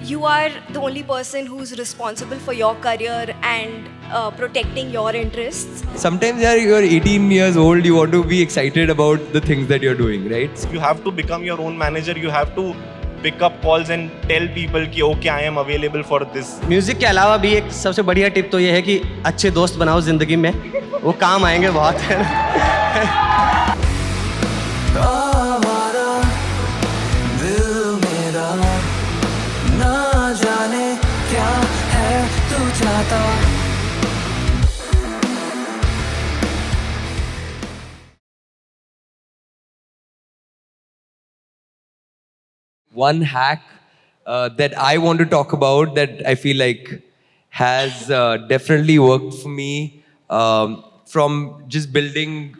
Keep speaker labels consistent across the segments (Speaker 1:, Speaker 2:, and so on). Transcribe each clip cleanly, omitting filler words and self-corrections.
Speaker 1: you are the only person who's responsible for your career and protecting your interests.
Speaker 2: Sometimes you're 18 years old, you want to be excited about the things that you're doing, right?
Speaker 3: You have to become your own manager. You have to pick up calls and tell people कि okay, I am available for this.
Speaker 4: Music के अलावा भी एक सबसे बढ़िया tip तो ये है कि अच्छे दोस्त बनाओ जिंदगी में, वो काम आएंगे बहुत है।
Speaker 5: दिल मेरा ना जाने क्या है तू चाहता।
Speaker 2: One hack that I want to talk about that I feel like has definitely worked for me from just building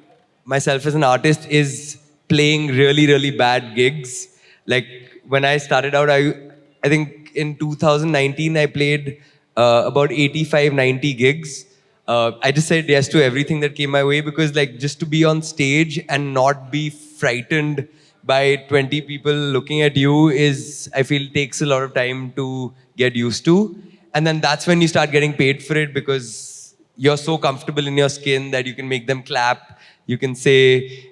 Speaker 2: myself as an artist is playing really, really bad gigs. Like when I started out, I think in 2019, I played about 85, 90 gigs. I just said yes to everything that came my way because like just to be on stage and not be frightened by 20 people looking at you is, I feel, takes a lot of time to get used to. And then that's when you start getting paid for it because you're so comfortable in your skin that you can make them clap. You can say,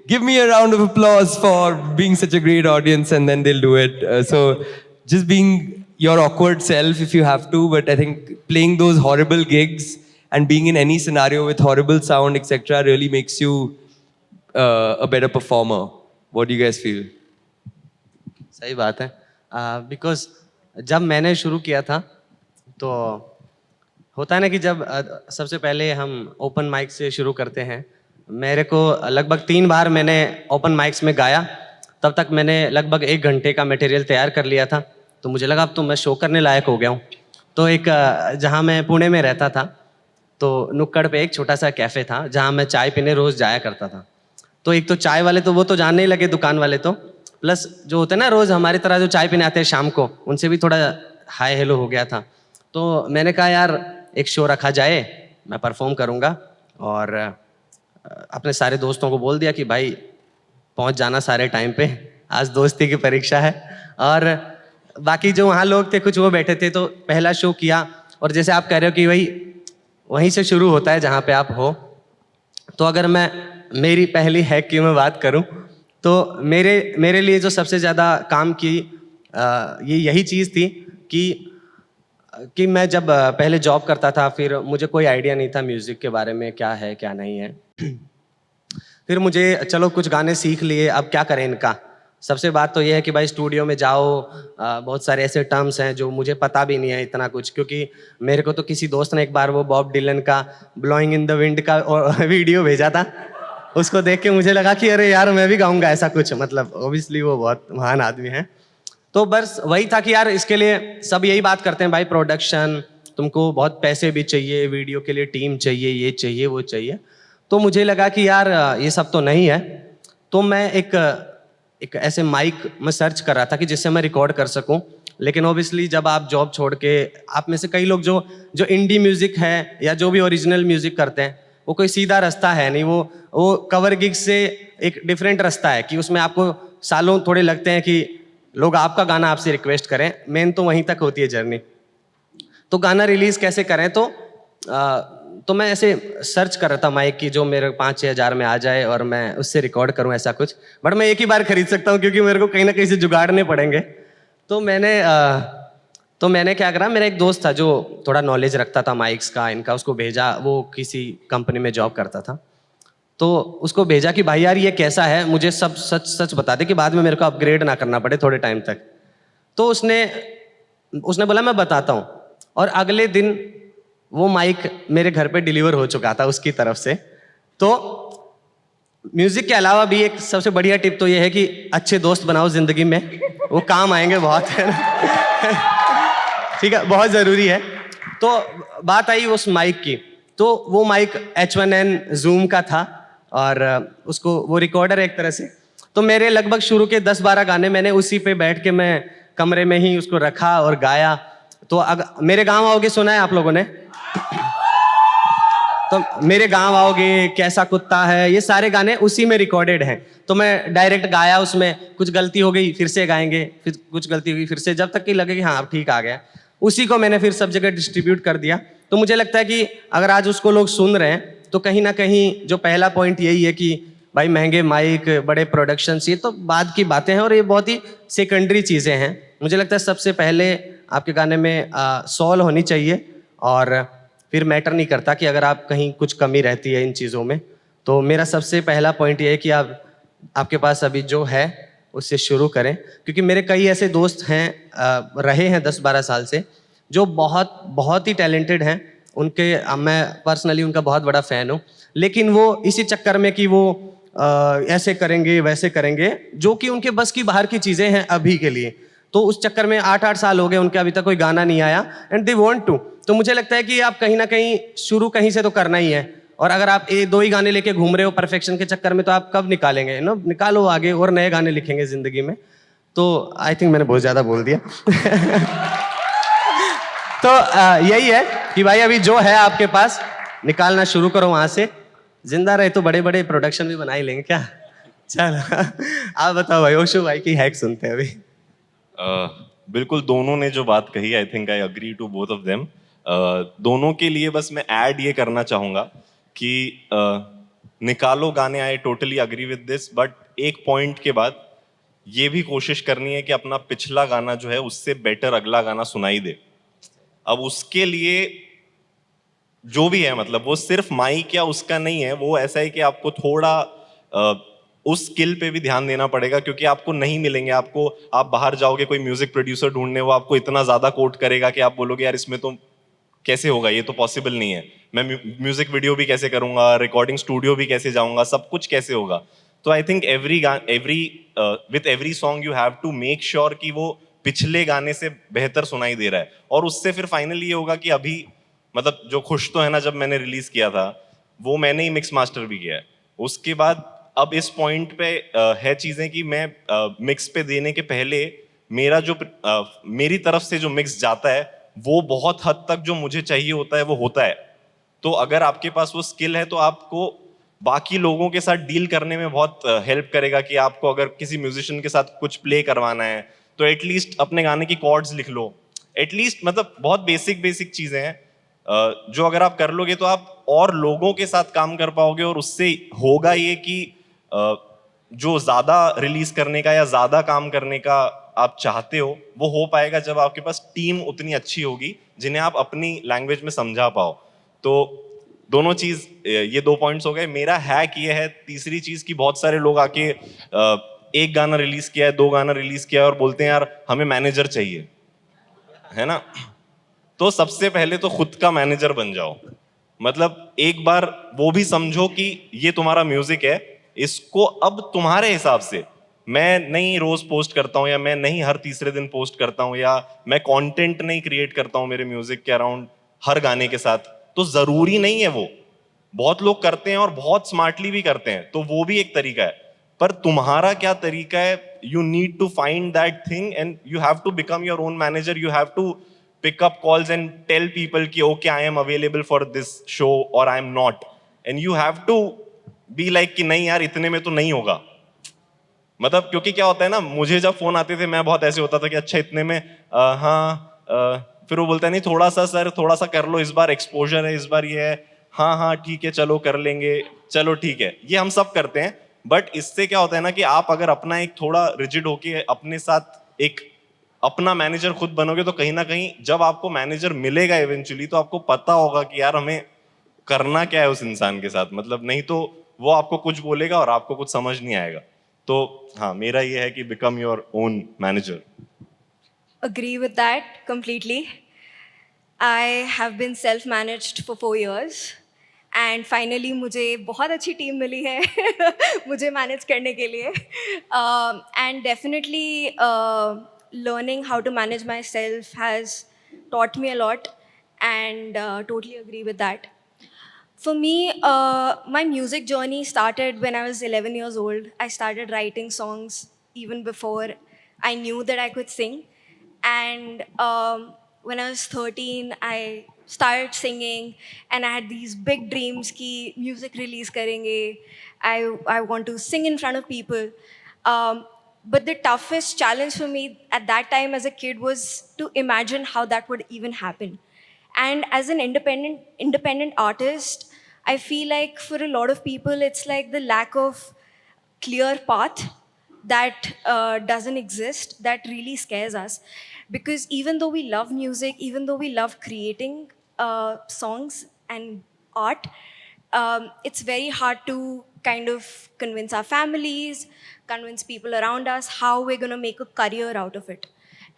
Speaker 2: give me a round of applause for being such a great audience, and then they'll do it. So just being your awkward self if you have to, but I think playing those horrible gigs and being in any scenario with horrible sound, etc. really makes you a better performer. What do you guys feel?
Speaker 4: सही बात है, because जब मैंने शुरू किया था तो होता है ना कि जब सबसे पहले हम ओपन माइक से शुरू करते हैं। मेरे को लगभग 3 बार मैंने ओपन माइक्स में गाया, तब तक मैंने लगभग 1 घंटे का मटेरियल तैयार कर लिया था। तो मुझे लगा अब तो मैं शो करने लायक हो गया हूँ। तो एक जहाँ मैं पुणे में रहता था तो नुक्कड़ पे एक छोटा सा कैफ़े था जहाँ मैं चाय पीने रोज़ जाया करता था। तो एक तो चाय वाले तो वो तो जानने ही लगे, दुकान वाले तो, प्लस जो होते हैं ना रोज़ हमारी तरह जो चाय पीने आते हैं शाम को, उनसे भी थोड़ा हाय हेलो हो गया था। तो मैंने कहा यार एक शो रखा जाए, मैं परफॉर्म करूँगा, और अपने सारे दोस्तों को बोल दिया कि भाई पहुँच जाना सारे टाइम पे, आज दोस्ती की परीक्षा है। और बाकी जो वहाँ लोग थे कुछ वो बैठे थे, तो पहला शो किया। और जैसे आप कह रहे हो कि भाई वहीं से शुरू होता है जहाँ पे आप हो, तो अगर मैं मेरी पहली हैक की मैं बात करूं तो मेरे लिए जो सबसे ज़्यादा काम की ये यही चीज़ थी कि मैं जब पहले जॉब करता था, फिर मुझे कोई आइडिया नहीं था म्यूज़िक के बारे में, क्या है क्या नहीं है। फिर मुझे चलो कुछ गाने सीख लिए, अब क्या करें इनका। सबसे बात तो ये है कि भाई स्टूडियो में जाओ, बहुत सारे ऐसे टर्म्स हैं जो मुझे पता भी नहीं है इतना कुछ, क्योंकि मेरे को तो किसी दोस्त ने एक बार वो बॉब डिलन का ब्लोइंग इन द विंड का वीडियो भेजा था। उसको देख के मुझे लगा कि अरे यार मैं भी गाऊंगा ऐसा कुछ, मतलब ओबियसली वो बहुत महान आदमी है। तो बस वही था कि यार इसके लिए सब यही बात करते हैं भाई, प्रोडक्शन, तुमको बहुत पैसे भी चाहिए, वीडियो के लिए टीम चाहिए, ये चाहिए वो चाहिए। तो मुझे लगा कि यार ये सब तो नहीं है। तो मैं एक ऐसे माइक में सर्च कर रहा था कि जिससे मैं रिकॉर्ड कर सकूं। लेकिन ओबियसली जब आप जॉब छोड़ के, आप में से कई लोग जो इंडी म्यूजिक है या जो भी ओरिजिनल म्यूजिक करते हैं, वो कोई सीधा रास्ता है नहीं, वो कवर गिग से एक डिफरेंट रास्ता है कि उसमें आपको सालों थोड़े लगते हैं कि लोग आपका गाना आपसे रिक्वेस्ट करें। मेन तो वहीं तक होती है जर्नी। तो गाना रिलीज़ कैसे करें, तो मैं ऐसे सर्च कर रहा था माइक की जो मेरे 5-6 हज़ार में आ जाए और मैं उससे रिकॉर्ड करूं ऐसा कुछ। बट मैं एक ही बार खरीद सकता हूं क्योंकि मेरे को कहीं ना कहीं से जुगाड़ने पड़ेंगे। तो मैंने क्या करा, मेरा एक दोस्त था जो थोड़ा नॉलेज रखता था माइक्स का, इनका, उसको भेजा। वो किसी कंपनी में जॉब करता था, तो उसको भेजा कि भाई यार ये कैसा है, मुझे सब सच सच बता दे कि बाद में मेरे को अपग्रेड ना करना पड़े थोड़े टाइम तक। तो उसने बोला मैं बताता हूँ। और अगले दिन वो माइक मेरे घर पे डिलीवर हो चुका था उसकी तरफ से। तो म्यूजिक के अलावा भी एक सबसे बढ़िया टिप तो ये है कि अच्छे दोस्त बनाओ जिंदगी में, वो काम आएंगे बहुत है। ठीक है, बहुत ज़रूरी है। तो बात आई उस माइक की, तो वो माइक H1N Zoom का था और उसको वो रिकॉर्डर है एक तरह से। तो मेरे लगभग शुरू के 10-12 गाने मैंने उसी पे बैठ के मैं कमरे में ही उसको रखा और गाया। तो अगर मेरे गाँव आओगे सुना है आप लोगों ने? तो मेरे गांव आओगे, कैसा कुत्ता है, ये सारे गाने उसी में रिकॉर्डेड हैं। तो मैं डायरेक्ट गाया, उसमें कुछ गलती हो गई फिर से गाएंगे, फिर कुछ गलती हो गई फिर से, जब तक कि लगे कि हाँ अब ठीक आ गया। उसी को मैंने फिर सब जगह डिस्ट्रीब्यूट कर दिया। तो मुझे लगता है कि अगर आज उसको लोग सुन रहे हैं तो कहीं ना कहीं जो पहला पॉइंट यही है कि भाई महंगे माइक, बड़े प्रोडक्शंस, ये तो बाद की बातें हैं और ये बहुत ही सेकेंडरी चीज़ें हैं। मुझे लगता है सबसे पहले आपके गाने में सॉल होनी चाहिए, और फिर मैटर नहीं करता कि अगर आप कहीं कुछ कमी रहती है इन चीज़ों में। तो मेरा सबसे पहला पॉइंट ये है कि आपके पास अभी जो है उससे शुरू करें, क्योंकि मेरे कई ऐसे दोस्त हैं रहे हैं 10-12 साल से, जो बहुत बहुत ही टैलेंटेड हैं। उनके मैं पर्सनली उनका बहुत बड़ा फ़ैन हूँ, लेकिन वो इसी चक्कर में कि वो ऐसे करेंगे वैसे करेंगे, जो कि उनके बस की बाहर की चीज़ें हैं अभी के लिए। तो उस चक्कर में 8-8 साल हो गए उनके, अभी तक कोई गाना नहीं आया, एंड दे वांट टू। तो मुझे लगता है कि आप कहीं ना कहीं शुरू कहीं से तो करना ही है, और अगर आप 1-2 ही गाने लेके घूम रहे हो परफेक्शन के चक्कर में, तो आप कब निकालेंगे? नो, निकालो आगे और नए गाने लिखेंगे ज़िंदगी में। तो आई थिंक मैंने बहुत ज़्यादा बोल दिया। तो यही है कि भाई अभी जो है आपके पास निकालना शुरू करो वहाँ से। जिंदा रहे तो बड़े बड़े प्रोडक्शन भी बना ही लेंगे क्या? चलो आप बताओ भाई, ओशो भाई की हैक सुनते हैं अभी।
Speaker 3: बिल्कुल, दोनों ने जो बात कही, I think I agree to both of them. दोनों के लिए बस मैं ऐड ये करना चाहूँगा कि निकालो गाने, I totally agree with this, but एक पॉइंट के बाद ये भी कोशिश करनी है कि अपना पिछला गाना जो है उससे बेटर अगला गाना सुनाई दे। अब उसके लिए जो भी है, मतलब वो सिर्फ माइक या उसका नहीं है, वो ऐसा है कि आपको थोड़ा उस स्किल पे भी ध्यान देना पड़ेगा, क्योंकि आपको नहीं मिलेंगे। आपको, आप बाहर जाओगे कोई म्यूजिक प्रोड्यूसर ढूंढने, वो आपको इतना ज्यादा कोट करेगा कि आप बोलोगे यार इसमें तो कैसे होगा, ये तो पॉसिबल नहीं है। मैं म्यूजिक वीडियो भी कैसे करूंगा, रिकॉर्डिंग स्टूडियो भी कैसे जाऊंगा, सब कुछ कैसे होगा। तो I think with every song you have to make sure कि वो पिछले गाने से बेहतर सुनाई दे रहा है। और उससे फिर फाइनली ये होगा कि अभी, मतलब जो खुश तो है ना, जब मैंने रिलीज किया था वो मैंने ही मिक्स मास्टर भी किया है। उसके बाद अब इस पॉइंट पे है चीजें कि मैं मिक्स पे देने के पहले मेरा जो मेरी तरफ से जो मिक्स जाता है वो बहुत हद तक जो मुझे चाहिए होता है वो होता है। तो अगर आपके पास वो स्किल है तो आपको बाकी लोगों के साथ डील करने में बहुत हेल्प करेगा। कि आपको अगर किसी म्यूजिशियन के साथ कुछ प्ले करवाना है तो एटलीस्ट अपने गाने की कॉर्ड्स लिख लो, एटलीस्ट, मतलब बहुत बेसिक चीजें हैं जो अगर आप कर लोगे तो आप और लोगों के साथ काम कर पाओगे। और उससे होगा ये कि जो ज्यादा रिलीज करने का या ज्यादा काम करने का आप चाहते हो वो हो पाएगा जब आपके पास टीम उतनी अच्छी होगी जिन्हें आप अपनी लैंग्वेज में समझा पाओ। तो दोनों चीज, ये 2 पॉइंट्स हो गए। मेरा हैक ये है, तीसरी चीज, की बहुत सारे लोग आके एक गाना रिलीज किया है, 2 गाना रिलीज किया है और बोलते हैं यार हमें मैनेजर चाहिए, है ना। तो सबसे पहले तो खुद का मैनेजर बन जाओ। मतलब एक बार वो भी समझो कि ये तुम्हारा म्यूजिक है, इसको अब तुम्हारे हिसाब से, मैं नहीं रोज पोस्ट करता हूँ या मैं नहीं हर तीसरे दिन पोस्ट करता हूँ या मैं कंटेंट नहीं क्रिएट करता हूँ मेरे म्यूजिक के अराउंड हर गाने के साथ, तो जरूरी नहीं है। वो बहुत लोग करते हैं और बहुत स्मार्टली भी करते हैं, तो वो भी एक तरीका है। पर तुम्हारा क्या तरीका है, you need to find that thing and you have to become your own manager. You have to pick up calls and tell people कि okay I am available for this show or I am not, and you have to be like कि नहीं यार इतने में तो नहीं होगा। मतलब क्योंकि क्या होता है ना, मुझे जब फोन आते थे मैं बहुत ऐसे होता था कि अच्छा इतने में फिर वो बोलता है नहीं थोड़ा सा सर थोड़ा सा कर लो, इस बार एक्सपोजर है, इस बार ये है, हाँ ठीक है चलो कर लेंगे, चलो ठीक है। ये हम सब करते हैं, बट इससे क्या होता है ना कि आप अगर अपना एक थोड़ा रिजिड होके अपने साथ एक अपना मैनेजर खुद बनोगे तो कहीं ना कहीं जब आपको मैनेजर मिलेगा इवेंचुअली तो आपको पता होगा कि यार हमें करना क्या है उस इंसान के साथ। मतलब नहीं तो वो आपको कुछ बोलेगा और आपको कुछ समझ नहीं आएगा। तो हाँ, मेरा ये है कि become your own manager.
Speaker 1: Agree with that completely. I have been self-managed for 4 years and finally मुझे बहुत अच्छी टीम मिली है मुझे मैनेज करने के लिए and definitely learning how to manage myself has taught me a lot and totally agree with that. For me, my music journey started when I was 11 years old. I started writing songs even before I knew that I could sing. And when I was 13, I started singing, and I had these big dreams ki music release karenge. I want to sing in front of people. But the toughest challenge for me at that time as a kid was to imagine how that would even happen. And as an independent artist, I feel like for a lot of people, it's like the lack of clear path that doesn't exist that really scares us, because even though we love music, even though we love creating songs and art, it's very hard to kind of convince our families, convince people around us how we're going to make a career out of it.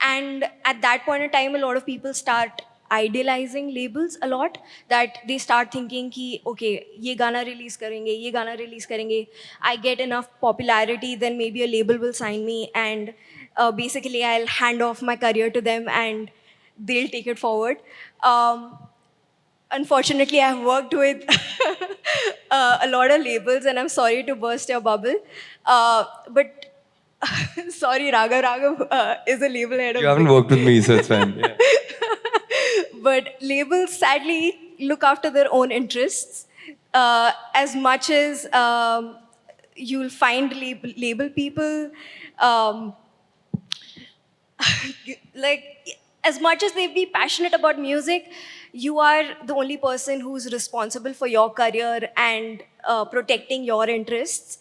Speaker 1: And at that point in time, a lot of people start idealizing labels a lot, that they start thinking ki okay, ye gana release karenge, I get enough popularity, then maybe a label will sign me, and basically I'll hand off my career to them and they'll take it forward. Unfortunately, I've worked with a lot of labels, and I'm sorry to burst your bubble, but sorry, Raghav is a label head of
Speaker 2: You haven't worked with me, so it's fine. Yeah.
Speaker 1: But labels sadly look after their own interests. As much as you'll find label people, like as much as they be passionate about music, you are the only person who's responsible for your career and protecting your interests.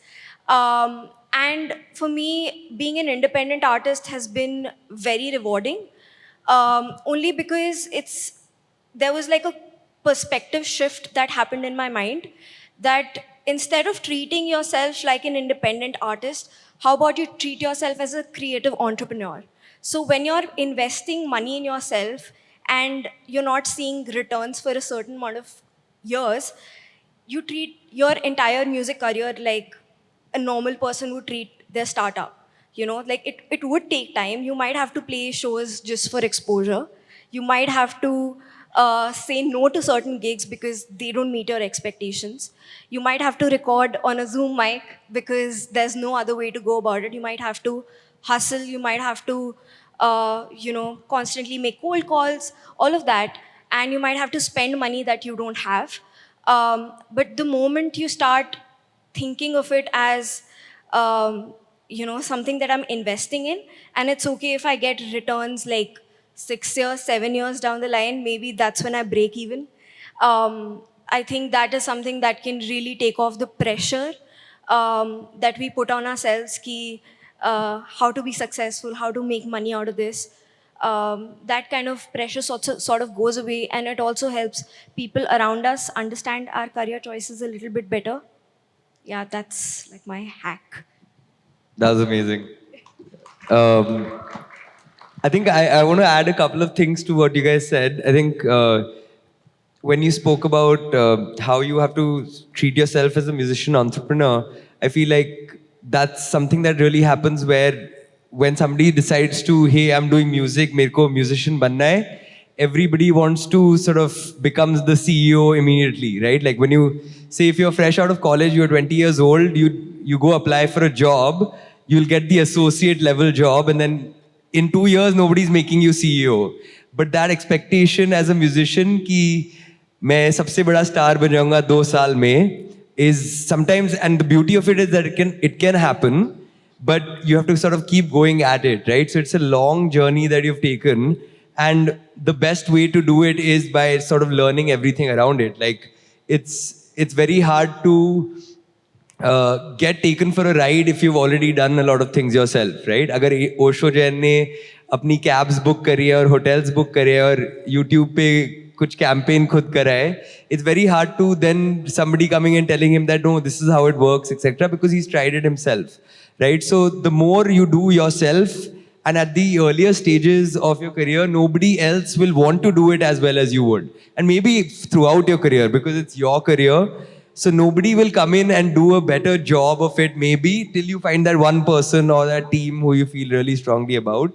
Speaker 1: And for me, being an independent artist has been very rewarding, only because there was like a perspective shift that happened in my mind, that instead of treating yourself like an independent artist, how about you treat yourself as a creative entrepreneur? So when you're investing money in yourself and you're not seeing returns for a certain amount of years, you treat your entire music career like a normal person would treat their startup. You know, like it would take time. You might have to play shows just for exposure. You might have to say no to certain gigs because they don't meet your expectations. You might have to record on a Zoom mic because there's no other way to go about it. You might have to hustle. You might have to, constantly make cold calls, all of that. And you might have to spend money that you don't have. But the moment you start thinking of it as, something that I'm investing in, and it's okay if I get returns like 6 years, 7 years down the line, maybe that's when I break even. I think that is something that can really take off the pressure that we put on ourselves, how to be successful, how to make money out of this. That kind of pressure sort of goes away, and it also helps people around us understand our career choices a little bit better. Yeah, that's like my hack.
Speaker 2: That was amazing. I think I want to add a couple of things to what you guys said. I think when you spoke about how you have to treat yourself as a musician entrepreneur, I feel like that's something that really happens where when somebody decides to, hey, I'm doing music, mere ko musician banna hai, everybody wants to sort of becomes the CEO immediately, right? Like when you say if you're fresh out of college, you're 20 years old, you go apply for a job, you'll get the associate level job, and then in 2 years, nobody's making you CEO. But that expectation as a musician कि मैं सबसे बड़ा star बन जाऊँगा 2 साल में is sometimes, and the beauty of it is that it can happen, but you have to sort of keep going at it, right? So it's a long journey that you've taken, and the best way to do it is by sort of learning everything around it. Like it's very hard to get taken for a ride if you've already done a lot of things yourself, right? अगर ओशो जैन ने अपनी cabs book करी है और hotels book करे है और YouTube पे कुछ campaign खुद करा है, it's very hard to then somebody coming and telling him that no, this is how it works, etc. because he's tried it himself, right? So the more you do yourself, and at the earlier stages of your career, nobody else will want to do it as well as you would, and maybe throughout your career because it's your career. So nobody will come in and do a better job of it maybe till you find that one person or that team who you feel really strongly about.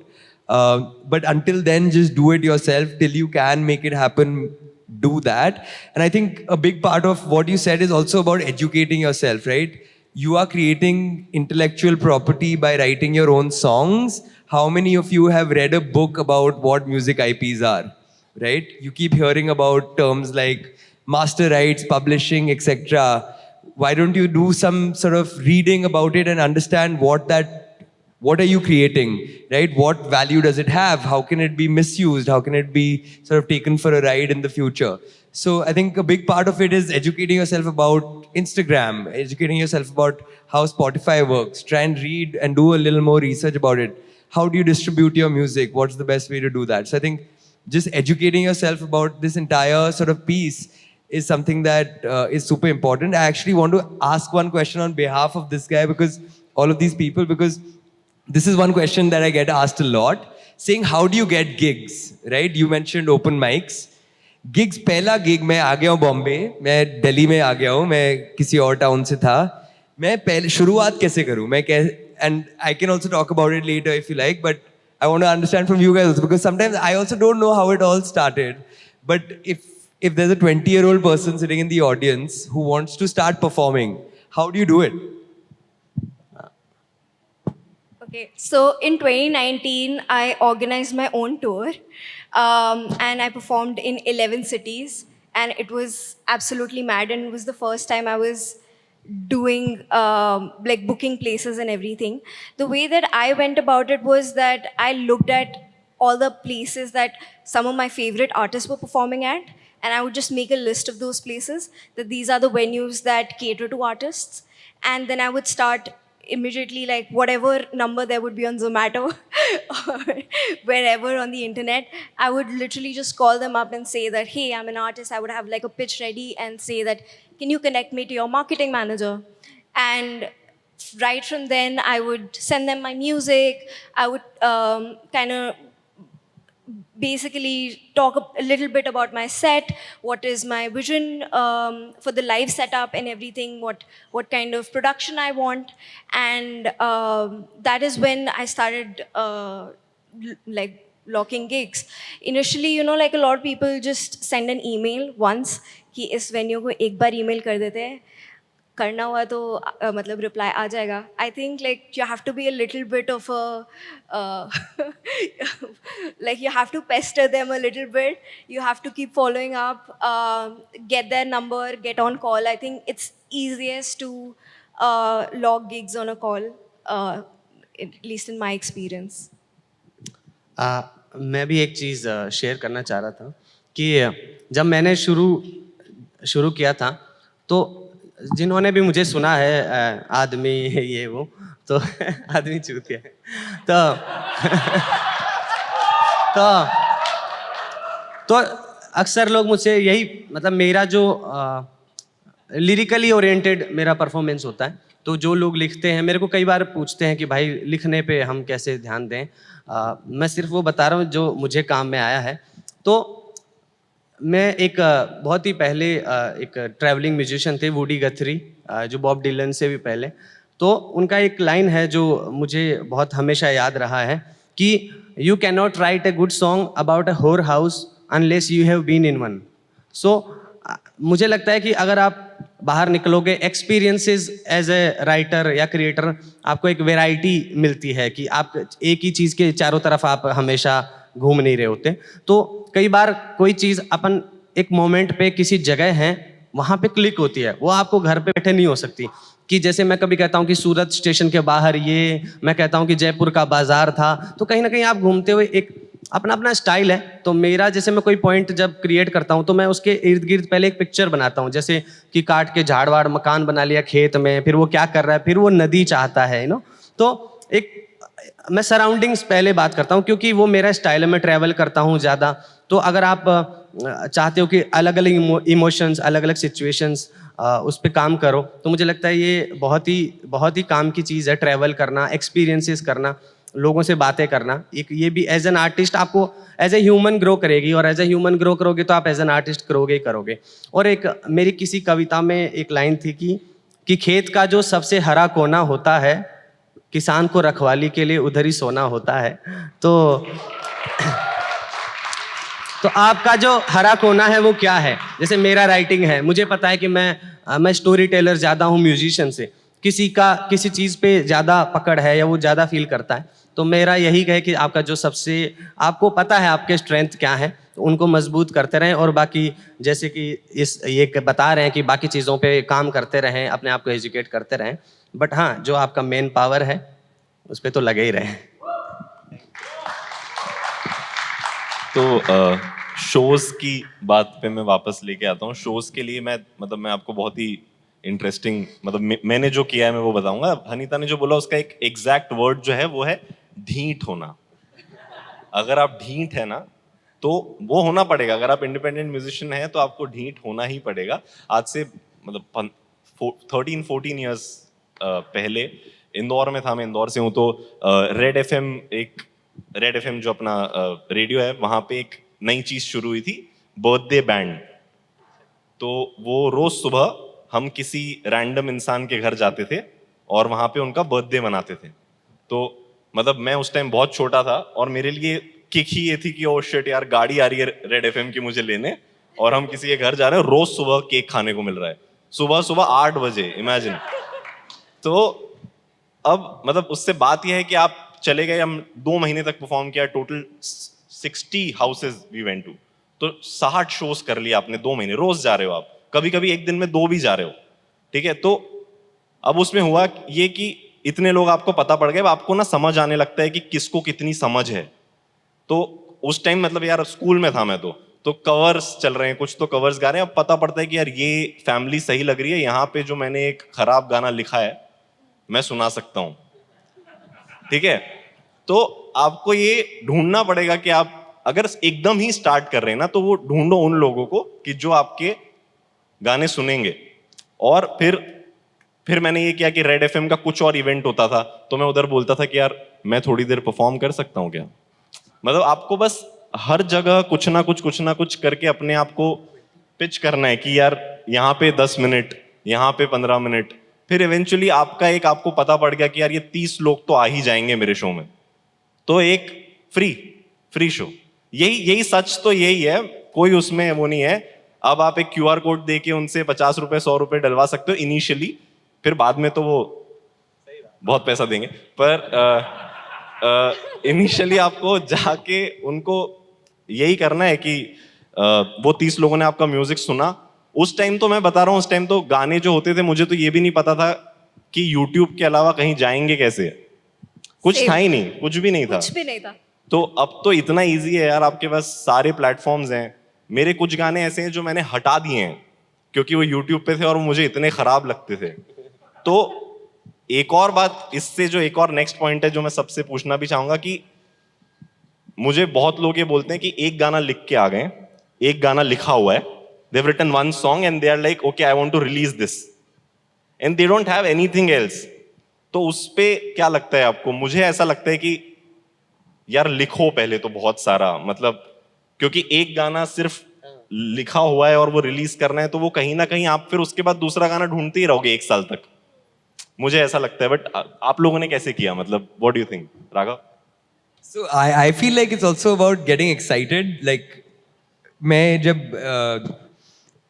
Speaker 2: But until then, just do it yourself till you can make it happen. Do that. And I think a big part of what you said is also about educating yourself, right? You are creating intellectual property by writing your own songs. How many of you have read a book about what music IPs are? right? You keep hearing about terms like master rights, publishing, etc. Why don't you do some sort of reading about it and understand what are you creating, right? What value does it have? How can it be misused? How can it be sort of taken for a ride in the future? So I think a big part of it is educating yourself about Instagram, educating yourself about how Spotify works. Try and read and do a little more research about it. How do you distribute your music? What's the best way to do that? So I think just educating yourself about this entire sort of piece is something that is super important. I actually want to ask one question on behalf of this guy, because all of these people, because this is one question that I get asked a lot, saying how do you get gigs, right? You mentioned open mics. Gigs, पहला gig मैं आ गया हूँ बॉम्बे, मैं दिल्ली में आ गया हूँ, मैं किसी और टाउन से था. मैं पहले शुरुआत कैसे करूँ? And I can also talk about it later if you like, but I want to understand from you guys also, because sometimes I also don't know how it all started. But if there's a 20-year-old person sitting in the audience who wants to start performing, how do you do it?
Speaker 1: Okay, so in 2019, I organized my own tour, and I performed in 11 cities, and it was absolutely mad, and it was the first time I was doing like booking places and everything. The way that I went about it was that I looked at all the places that some of my favorite artists were performing at, and I would just make a list of those places, that these are the venues that cater to artists, and then I would start immediately, like whatever number there would be on Zomato or wherever on the internet, I would literally just call them up and say that, hey, I'm an artist. I would have like a pitch ready and say that, can you connect me to your marketing manager? And right from then, I would send them my music. I would kind of basically talk a little bit about my set, what is my vision for the live setup and everything, what kind of production I want. And that is when I started like locking gigs. Initially, you know, like a lot of people just send an email once कि इस venue को एक बार email कर देते हैं, करना हुआ तो मतलब reply आ जाएगा. I think like you have to be a little bit of a like you have to pester them a little bit. You have to keep following up, get their number, get on call. I think it's easiest to log gigs on a call, at least in my experience.
Speaker 4: मैं भी एक चीज़ share करना चाह रहा था कि जब मैंने शुरू किया था, तो जिन्होंने भी मुझे सुना है आदमी ये वो, तो आदमी चूतिया है, तो अक्सर लोग मुझसे यही, मतलब मेरा जो लिरिकली ओरिएंटेड मेरा परफॉर्मेंस होता है, तो जो लोग लिखते हैं मेरे को कई बार पूछते हैं कि भाई लिखने पे हम कैसे ध्यान दें. मैं सिर्फ वो बता रहा हूँ जो मुझे काम में आया है. तो मैं एक बहुत ही पहले एक ट्रैवलिंग म्यूजिशियन थे, वुडी गथरी, जो बॉब डिलन से भी पहले. तो उनका एक लाइन है जो मुझे बहुत हमेशा याद रहा है कि you cannot write a good song about a whorehouse unless you have been in one. So मुझे लगता है कि अगर आप बाहर निकलोगे, एक्सपीरियंसेस एज ए राइटर या क्रिएटर, आपको एक वैरायटी मिलती है कि आप एक ही चीज़ के चारों तरफ आप हमेशा घूम नहीं रहे होते. तो कई बार कोई चीज़ अपन एक मोमेंट पे किसी जगह है वहाँ पे क्लिक होती है, वो आपको घर पे बैठे नहीं हो सकती. कि जैसे मैं कभी कहता हूँ कि सूरत स्टेशन के बाहर ये, मैं कहता हूँ कि जयपुर का बाजार था, तो कहीं ना कहीं आप घूमते हुए एक अपना अपना स्टाइल है. तो मेरा जैसे मैं कोई पॉइंट जब क्रिएट करता हूँ तो मैं उसके इर्द गिर्द पहले एक पिक्चर बनाता हूँ, जैसे कि काट के झाड़ वाड़ मकान बना लिया खेत में, फिर वो क्या कर रहा है, फिर वो नदी चाहता है, नो. तो एक मैं सराउंडिंग्स पहले बात करता हूँ क्योंकि वो मेरा स्टाइल है, मैं ट्रैवल करता हूँ ज़्यादा. तो अगर आप चाहते हो कि अलग अलग इमोशंस, अलग अलग सिचुएशंस उस पर काम करो, तो मुझे लगता है ये बहुत ही काम की चीज़ है, ट्रैवल करना, एक्सपीरियंसेस करना, लोगों से बातें करना. एक ये भी एज एन आर्टिस्ट आपको एज ए ह्यूमन ग्रो करेगी, और एज ए ह्यूमन ग्रो करोगे तो आप एज एन आर्टिस्ट करोगे ही करोगे. और एक मेरी किसी कविता में एक लाइन थी कि खेत का जो सबसे हरा कोना होता है, किसान को रखवाली के लिए उधर ही सोना होता है. तो आपका जो हरा कोना है वो क्या है? जैसे मेरा राइटिंग है, मुझे पता है कि मैं स्टोरी टेलर ज़्यादा हूँ म्यूजिशियन से. किसी चीज़ पे ज़्यादा पकड़ है या वो ज़्यादा फील करता है, तो मेरा यही है कि आपका जो सबसे, आपको पता है आपके स्ट्रेंथ क्या है, तो उनको मजबूत करते रहें और बाकी जैसे कि ये बता रहे हैं कि बाकी चीज़ों पे काम करते रहें, अपने आप को एजुकेट करते रहें, बट हाँ जो आपका मेन पावर है उस पर तो लगे ही रहें।
Speaker 3: तो शोज की बात पे मैं वापस लेके आता हूँ। शोज के लिए मैं आपको बहुत ही इंटरेस्टिंग मैंने जो किया है मैं वो बताऊंगा। हनीता ने जो बोला उसका एक एग्जैक्ट वर्ड जो है वो है ढीठ होना। अगर आप ढीठ है ना तो वो होना पड़ेगा। अगर आप इंडिपेंडेंट म्यूजिशियन हैं तो आपको ढीठ होना ही पड़ेगा। आज से 13-14 ईयर्स पहले इंदौर में था, मैं इंदौर से हूँ, तो रेड एफएम जो अपना रेडियो है वहाँ पे एक नई चीज शुरू हुई थी, बर्थडे बैंड। तो वो रोज सुबह हम किसी रैंडम इंसान के घर जाते थे और वहाँ पे उनका बर्थडे मनाते थे। तो मैं उस टाइम बहुत छोटा था और मेरे लिए किक ही ये थी कि ओ शिट यार, गाड़ी आ रही है रेड एफएम की मुझे लेने और हम किसी के घर जा रहे हैं, रोज सुबह केक खाने को मिल रहा है, सुबह सुबह 8 बजे, इमेजिन। तो अब उससे बात यह है कि आप चले गए, हम 2 महीने तक परफॉर्म किया, total 60 houses we went to, तो 60 शोज कर लिया आपने 2 महीने, रोज जा रहे हो आप, कभी कभी एक दिन में 2 भी जा रहे हो, ठीक है। तो अब उसमें हुआ ये कि इतने लोग आपको पता पड़ गए, आपको ना समझ आने लगता है कि किसको कितनी समझ है। तो उस टाइम यार स्कूल में था मैं, तो कवर्स चल रहे हैं, कुछ तो कवर्स गा रहे हैं, अब पता पड़ता है कि यार ये फैमिली सही लग रही है, यहाँ पे जो मैंने एक खराब गाना लिखा है मैं सुना सकता हूँ, ठीक है। तो आपको ये ढूंढना पड़ेगा कि आप अगर एकदम ही स्टार्ट कर रहे हैं ना, तो वो ढूंढो उन लोगों को कि जो आपके गाने सुनेंगे। और फिर मैंने ये किया कि रेड एफएम का कुछ और इवेंट होता था तो मैं उधर बोलता था कि यार मैं थोड़ी देर परफॉर्म कर सकता हूँ क्या। आपको बस हर जगह कुछ ना कुछ करके अपने आप को पिच करना है कि यार यहाँ पे 10 मिनट, यहाँ पे 15 मिनट, फिर इवेंचुअली आपको पता पड़ गया कि यार ये 30 लोग तो आ ही जाएंगे मेरे शो में, तो एक फ्री शो। यही सच तो यही है, कोई उसमें वो नहीं है। अब आप एक QR कोड दे के उनसे 50 रुपए 100 रुपए डलवा सकते हो इनिशियली, फिर बाद में तो वो बहुत पैसा देंगे, पर इनिशियली आपको जाके उनको यही करना है कि वो 30 लोगों ने आपका म्यूजिक सुना। उस टाइम तो मैं बता रहा हूँ, उस टाइम तो गाने जो होते थे मुझे तो ये भी नहीं पता था कि YouTube के अलावा कहीं जाएंगे कैसे, कुछ था ही नहीं, कुछ भी नहीं था। तो अब तो इतना इजी है यार, आपके पास सारे प्लेटफॉर्म्स हैं। मेरे कुछ गाने ऐसे हैं जो मैंने हटा दिए हैं क्योंकि वो YouTube पे थे और मुझे इतने खराब लगते थे। तो एक और बात, इससे जो एक और नेक्स्ट पॉइंट है जो मैं सबसे पूछना भी चाहूंगा कि मुझे बहुत लोग ये बोलते हैं कि एक गाना लिख के आ गए, एक गाना लिखा हुआ है, they've written one song and they are like okay I want to release this and they don't have anything else। तो उस पे क्या लगता है आपको? मुझे ऐसा लगता है कि यार लिखो पहले तो बहुत सारा, क्योंकि एक गाना सिर्फ लिखा हुआ है और वो रिलीज करना है, तो वो कहीं ना कहीं आप फिर उसके बाद दूसरा गाना ढूंढते ही रहोगे 1 साल तक, मुझे ऐसा लगता है। बट आप लोगों ने कैसे किया, what do you think, Raghav?
Speaker 2: So I feel like it's also about getting excited. Like मैं जब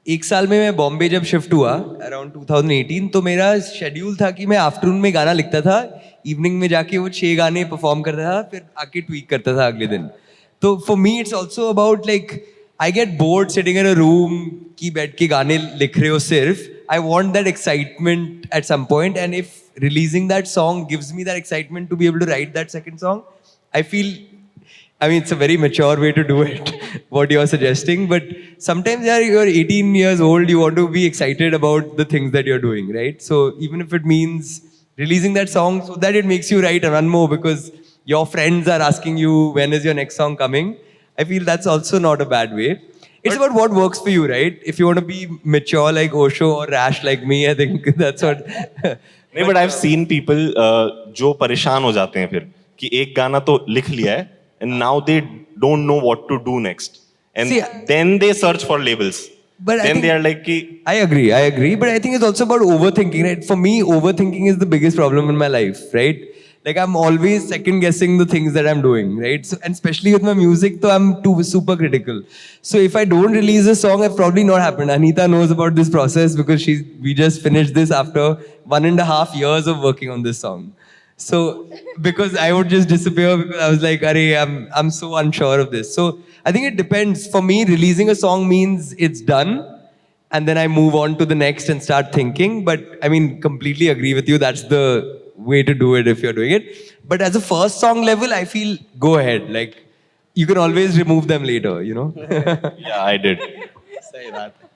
Speaker 2: 1 साल में मैं बॉम्बे जब शिफ्ट हुआ अराउंड 2018, तो मेरा शेड्यूल था कि मैं आफ्टरनून में गाना लिखता था, इवनिंग में जाके वो 6 गाने परफॉर्म करता था, फिर आके ट्वीक करता था अगले दिन। तो for me it's also about like I get bored sitting in a room की बैठ के गाने लिख रहे हो सिर्फ। I want that excitement at some point, and if releasing that song gives me that excitement to be able to write that second song, I feel, I mean, it's a very mature way to do it, what you're suggesting, but sometimes you're 18 years old, you want to be excited about the things that you're doing, right? So even if it means releasing that song so that it makes you write one more because your friends are asking you, when is your next song coming? I feel that's also not a bad way. It's about what works for you, right? If you want to be mature like Osho or rash like me, I think that's what.
Speaker 3: नहीं, but I've seen people जो परेशान हो जाते हैं फिर कि एक गाना तो लिख लिया है and now they don't know what to do next, and then they search for labels.
Speaker 2: But
Speaker 3: then they are like कि
Speaker 2: I agree, but I think it's also about overthinking, right? For me, overthinking is the biggest problem in my life, right? Like I'm always second guessing the things that I'm doing, right? So, and especially with my music, so I'm super critical. So if I don't release a song, I've probably not happened. Anita knows about this process because we just finished this after 1.5 years of working on this song. So because I would just disappear because I was like, "Arey, I'm so unsure of this." So I think it depends. For me, releasing a song means it's done, and then I move on to the next and start thinking. But I mean, completely agree with you. That's the way to do it if you're doing it. But as a first song level, I feel go ahead. Like you can always remove them later. You know.
Speaker 3: Yeah, I did.
Speaker 4: सही बात है